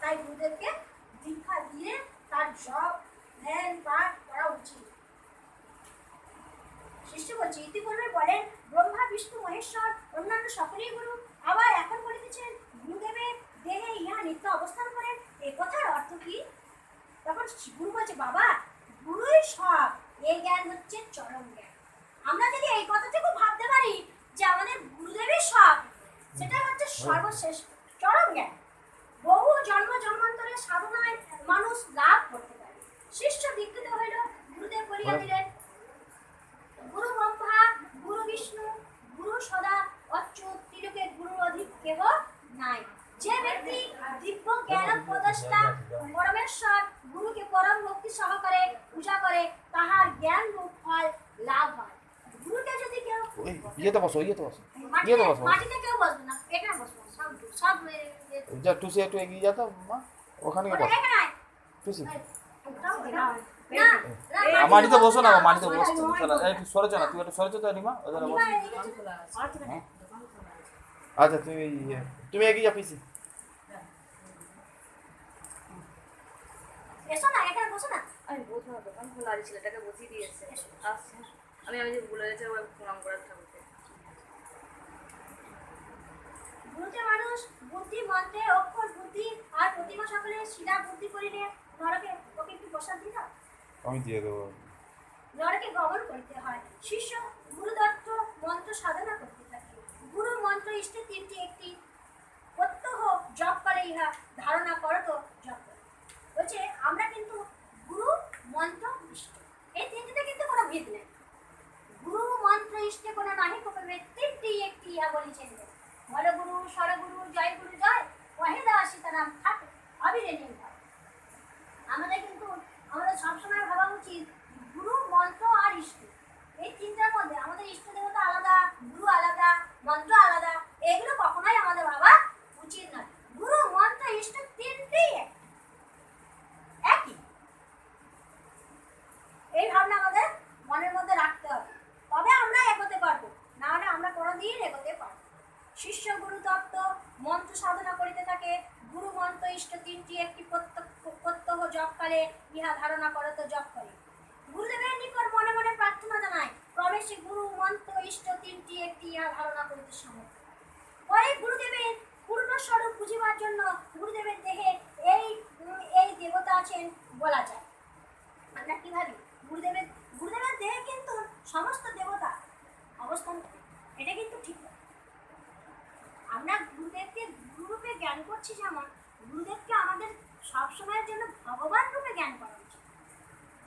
তাই গুরুদেবকে দীক্ষা দিয়ে তার জপ ধ্যান পাঠ করা উচিত। শিষ্য বলছে, ইতিপূর্বে বলেন ব্রহ্মা বিষ্ণু মহেশ্বর অন্যান্য সকলেই গুরু, আবার এখন বলিতেছেন গুরুদেবের দেহে ইহা নিত্য অবস্থান করেন, এ কথার অর্থ কি? তখন গুরু বলছে, বাবা গুরুই সব, এই জ্ঞান হচ্ছে চরম জ্ঞান। আমরা যদি এই কথাটুকু ভাবতে পারি যে আমাদের গুরুদেবই সব, সেটা হচ্ছে সর্বশেষ চরম জ্ঞান। বহু জন্ম জন্মান্তরের সাধনায় মানুষ লাভ করতে পারে। শিষ্য দীক্ষিত হইল, গুরুদেব বলিয়া দিলেন গুরু ব্রহ্মা গুরু বিষ্ণু গুরু সদা অচ্যুত, তিলকের গুরুর অধিক কেহ নাই। যে ব্যক্তি দিব্য জ্ঞান প্রদাতা পরমেশ্বর গুরুকে পরম ভক্তি সহকারে পূজা করে, তাহার জ্ঞান রূপ ফল লাভ হয়। গুরুকে যদি কেউ মাটিতে কেউ বসবে না, এখানে বসবে, সব যা টুসি একটু এগিয়ে যা তো মা, ওখানে গিয়ে বস টুসি। মাটিতে বসো না, মাটিতে বসো, একটু সরে চল না, তুই একটু সরে চল তো রিমা, ওখানে বস। আচ্ছা তুমি এগিয়ে যা পিসি। এসো না, এখানে বসো না। আমি বসবো না, দোকান খোলা আছে, ছেলেটাকে বসিয়ে দিয়েছে। আচ্ছা আমি যে বলে গেছি ওই প্রণাম করার ঠাকুরকে। গুরুতে মানুষ বুদ্ধি মন্ত্রে অক্ষর বুদ্ধি আর প্রতিমা সকলে শিরা বুদ্ধি করিলে নরকে ওকে একটু প্রসাদ দিত, আমি দিয়ে দেবো। নরকে গমন করতে হয়। শিষ্য গুরুদত্ত মন্ত্র সাধনা করতে থাকে। গুরু মন্ত্র ইষ্টে তিনটি, একটি প্রত্যহ জপ করে, ইহা ধারণা করো তো জপ করে। বলছে আমরা কিন্তু গুরু মন্ত্র ইষ্ট এই তিনটিতে কিন্তু কোনো ভেদ নেই। গুরু মন্ত্র ইষ্টে কোনো নাহি কবে, তিনটি একটি ইহা বলিছেন। বল গুরু সরগুরু জয় গুরু জয়, ওহেদা সীতারাম থাকে অবিরে নির্ভয়। আমাদের কিন্তু আমাদের সবসময় ভাবা উচিত গুরু মন্ত্র আর ইষ্ট এই তিনটার মধ্যে আমাদের ইষ্ট দেবতা আলাদা, গুরু আলাদা, মন্ত্র আলাদা, এগুলো কখনোই আমাদের ভাবা উচিত নয়। গুরু মন্ত্র ইষ্ট তিনটি একই, এই ভাবনা আমাদের মনের মধ্যে রাখতে হবে, তবে আমরা এগোতে পারবো, না হলে আমরা কোনোদিন এগোতে পারবো। শিষ্য গুরু তত্ত্ব মন্ত্র সাধনা করিতে থাকে। গুরু মন্ত্র ইষ্ট তিনটি, একটি প্রত্যহ জপকালে ইহা ধারণা করত জপ করে। গুরুদেবের নিকট মনে মনে প্রার্থনা জানায়, প্রবেশে গুরু মন্ত্র ইষ্ট তিনটি, একটি ইহা ধারণা করিতে সমর্থ। পরে গুরুদেবের পূর্ণ স্বরূপ বুঝিবার জন্য গুরুদেবের দেহে এই এই দেবতা আছেন বলা যায়। আমরা কি ভাবি গুরুদেবের দেহে কিন্তু সমস্ত দেবতা অবস্থান করে, এটা কিন্তু ঠিক না। আমরা গুরুদেবকে গুরুরূপে জ্ঞান করছি, যেমন গুরুদেবকে আমাদের সবসময়ের জন্য ভগবান রূপে জ্ঞান করা উচিত।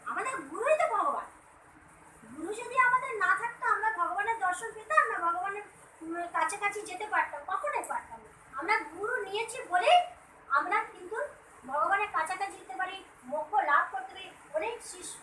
আমাদের গুরুই তো ভগবান। গুরু যদি আমাদের না থাকতো আমরা ভগবানের দর্শন পেতাম না, ভগবানের কাছাকাছি যেতে পারতাম, কখনোই পারতাম না। আমরা গুরু নিয়েছি বলেই আমরা কিন্তু ভগবানের কাছাকাছি যেতে পারি, মোক্ষ লাভ করতে পারি। অনেক শিষ্য